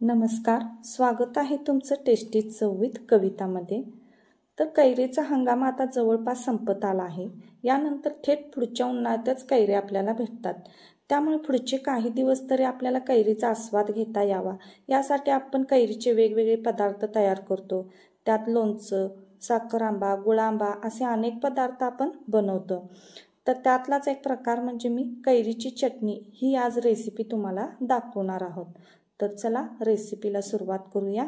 नमस्कार, स्वागत आहे तुमचं टेस्टी चव विथ कवितामध्ये। तर कैरीचा हंगाम आता जवळपास संपत आला आहे। यानंतर थेट पुढच्या उन्हाळ्यातच कैरी आपल्याला भेटतात। त्यामुळे पुढचे काही दिवस तरी आपल्याला कैरीचा आस्वाद घेता यावा यासाठी आपण कैरीचे वेगवेगळे पदार्थ तयार करतो। त्यात लोणचं, साखर आंबा, गुळ आंबा असे अनेक पदार्थ आपण बनवतो। तर त्यातलाच एक प्रकार म्हणजे मी कैरीची चटणी ही आज रेसिपी तुम्हाला दाखवणार आहोत। तर चला रेसिपीला सुरुवात करूया।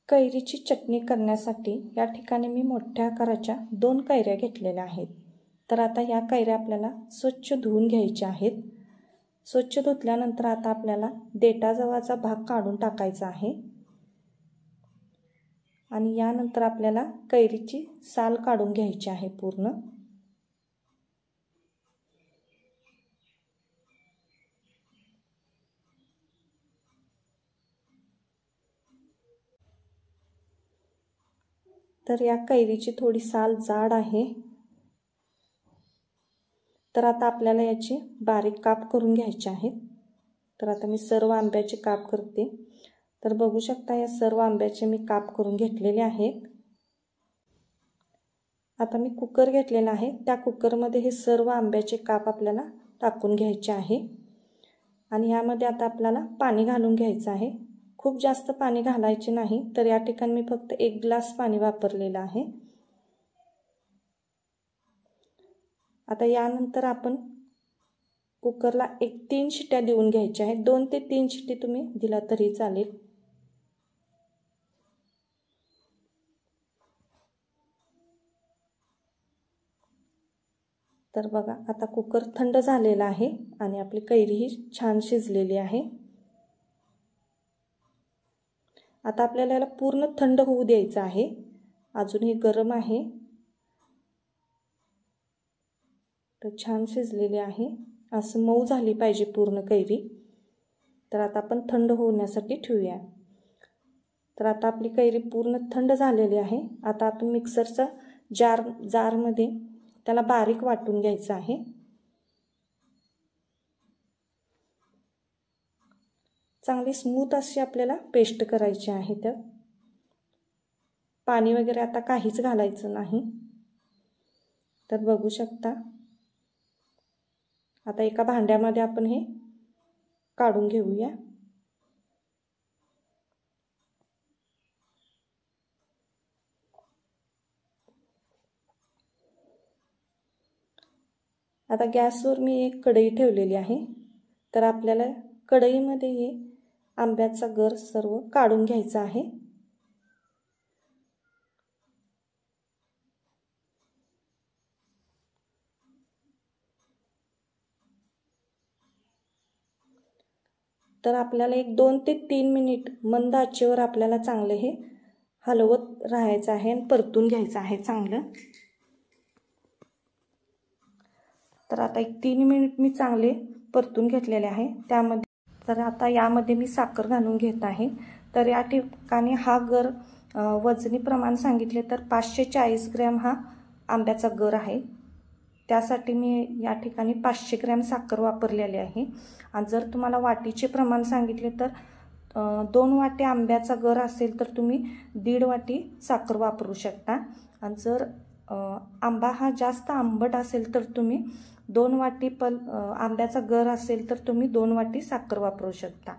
कैरीची चटणी करण्यासाठी या ठिकाणी मी मोठ्या आकाराच्या 2 कैऱ्या घेतलेल्या आहेत। तर आता या कैऱ्या आपल्याला स्वच्छ धुवून घ्यायच्या आहेत। स्वच्छ धुतल्यानंतर आता आपल्याला देठाजवळचा भाग काढून टाकायचा आहे आणि यानंतर आपल्याला कैरीची साल काढून घ्यायची आहे पूर्ण। तर या कैरीची थोडी साल जाड आहे। तर आता आपल्याला याची बारीक काप करून घ्यायचे आहेत। तर आता मी सर्व आंब्याचे काप करते। तर बघू शकता या सर्व आंब्याचे मी काप करून घेतलेले आहेत। आता मी कुकर घेतलेला आहे, त्या कुकरमध्ये हे सर्व आंब्याचे काप आपल्याला टाकून घ्यायचे आहे आणि यामध्ये आता आपल्याला पाणी घालून घ्यायचं आहे। खूप जास्त पाणी घालायचे नाही। तर या ठिकाणी मी फक्त 1 ग्लास पाणी वापरलेलं आहे। आता यानंतर आपण कुकरला 3 शिट्ट्या देऊन घ्यायच्या आहेत। 2 ते 3 शिट्टी तुम्ही दिला तरी चालेल। तर बघा आता कुकर थंड झालेला आहे आणि आपली कैरी ही छान शिजलेली आहे। आता आपल्याला याला पूर्ण थंड होऊ द्यायचं आहे, अजूनही गरम आहे। तर छान शिजलेली आहे, असं मऊ झाली पाहिजे पूर्ण कैरी। तर आता आपण थंड होण्यासाठी ठेवूया। तर आता आपली कैरी पूर्ण थंड झालेली आहे। आता आपण मिक्सरचा जारमध्ये त्याला बारीक वाटून घ्यायचं आहे। चांगली स्मूथ अशी आपल्याला पेस्ट करायची आहे। त्यात पाणी वगैरे आता काहीच घालायचं नाही। तर बघू शकता आता एका भांड्यामध्ये आपण हे काढून घेऊया। आता गॅसवर मी एक कढई ठेवलेली आहे। तर आपल्याला कढईमध्ये हे आंब्याचा गर सर्व काढून घ्यायचा आहे। तर आपल्याला एक 2 ते 3 मिनिट मंद आचेवर आपल्याला चांगले हे हलवत राहायचं आहे आणि परतून घ्यायचं आहे चांगलं। तर आता एक 3 मिनिट मी चांगले परतून घेतलेले आहे। तर आता यामध्ये मी साखर घालून घेत आहे। तर या ठिकाणी हा गर वजनी प्रमाण सांगितले तर 540 ग्रॅम हा आंब्याचा गर आहे। त्यासाठी मी या ठिकाणी 500 ग्रॅम साखर वापरलेली आहे। आणि जर तुम्हाला वाटीचे प्रमाण सांगितले तर 2 वाटी आंब्याचा गर असेल तर तुम्ही 1.5 वाटी साखर वापरू शकता। आणि जर आंबा हा जास्त आंबट असेल तर तुम्ही 2 वाटी आंब्याचा गर असेल तर तुम्ही 2 वाटी साखर वापरू शकता।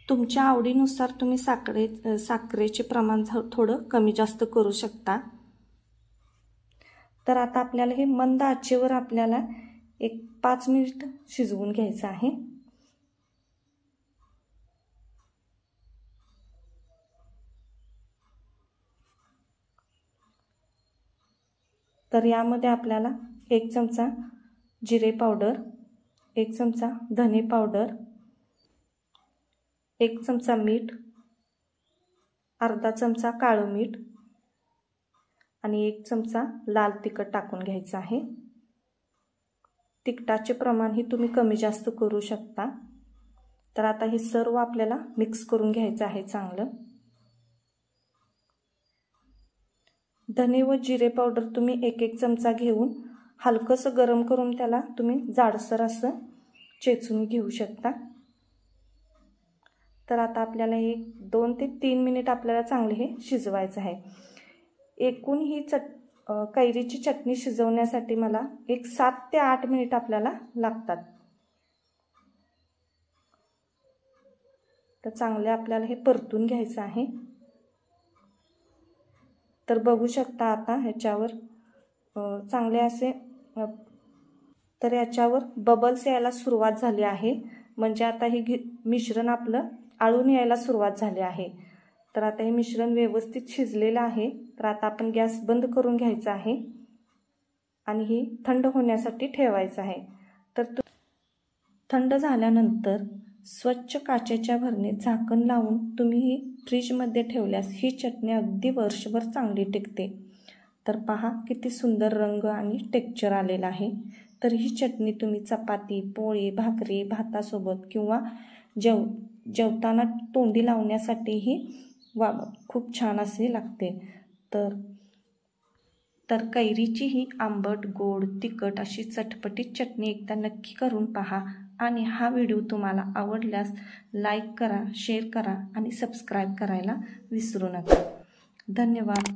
तुमच्या आवडीनुसार तुम्ही साखरेचे प्रमाण थोडं कमी जास्त करू शकता। तर आता आपल्याला हे मंद आचेवर आपल्याला एक 5 मिनिट शिजवून घ्यायचं आहे। तर यामध्ये आपल्याला 1 चमचा जिरे पावडर, 1 चमचा धने पावडर, 1 चमचा मीठ, अर्धा चमचा काळं मीठ आणि 1 चमचा लाल तिखट टाकून घ्यायचं आहे। तिखटाचे प्रमाण ही तुम्ही कमी जास्त करू शकता। तर आता हे सर्व आपल्याला मिक्स करून घ्यायचं आहे चांगलं। धने व जिरे पावडर तुम्ही 1-1 चमचा घेऊन हलकंसं गरम करून त्याला तुम्ही जाडसर असं चेचून घेऊ शकता। तर आता आपल्याला 2 ते 3 मिनिट आपल्याला चांगले हे शिजवायचं आहे। एकूण ही कैरीची चटणी शिजवण्यासाठी मला 7 ते 8 मिनिट आपल्याला लागतात। तर चांगले आपल्याला हे परतून घ्यायचं आहे। तर बघू शकता आता ह्याच्यावर चांगले असे तर याच्यावर बबल्स यायला सुरुवात झाली आहे, म्हणजे आता हे मिश्रण आपलं आळून यायला सुरुवात झाली आहे। तर आता हे मिश्रण व्यवस्थित शिजलेलं आहे। तर आता आपण गॅस बंद करून घ्यायचा आहे आणि हे थंड होण्यासाठी ठेवायचं आहे। तर थंड झाल्यानंतर स्वच्छ काचेच्या भरणीत झाकण लावून तुम्ही ही फ्रीजमध्ये ठेवल्यास ही चटणी अगदी वर्षभर चांगली टिकते। तर पहा किती सुंदर रंग आणि टेक्स्चर आलेला आहे। तर ही चटणी तुम्ही चपाती, पोळी, भाकरी, भातासोबत किंवा जेवताना तोंडी लावण्यासाठीही खूप छान असे लागते। तर कैरीची ही आंबट, गोड, तिखट अशी चटपटीत चटणी एकदा नक्की करून पहा आणि हा व्हिडिओ तुम्हाला आवडल्यास लाईक करा, शेअर करा आणि सबस्क्राईब करायला विसरू नका। धन्यवाद।